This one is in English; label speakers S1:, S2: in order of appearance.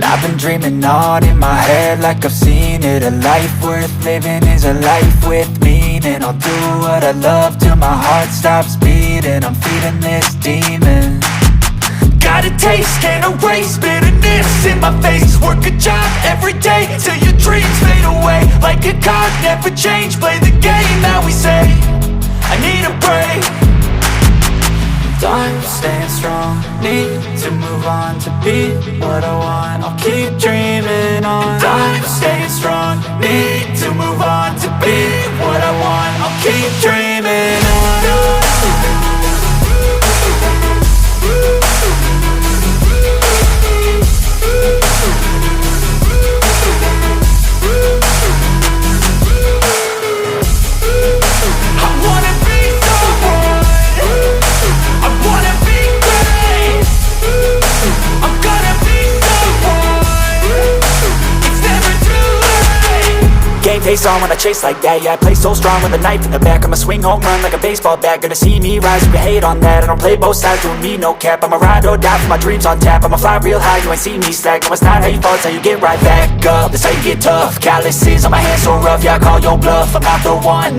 S1: I've been dreaming on in my head like I've seen it. A life worth living is a life with meaning. I'll do what I love till my heart stops beating. I'm feeding this demon. Got a taste, can't erase bitterness in my face. Work a job every day till your dreams fade away. Like a card, never change, play the game that we say. I need a break. I'm staying strong, need to move on to be what I want. I'll keep dreaming on. I'm staying strong, need to move on to be what I want. I'll keep dreaming on. Face on when I chase like that. Yeah, I play so strong with a knife in the back. I'ma swing home run like a baseball bat. Gonna see me rise, you can hate on that. I don't play both sides, doing me no cap. I'ma ride or die for my dreams on tap. I'ma fly real high, you ain't see me slack. No, it's not how you fall, it's how you get right back up. That's how you get tough. Calluses on my hands so rough, yeah, I call your bluff. I'm not the one.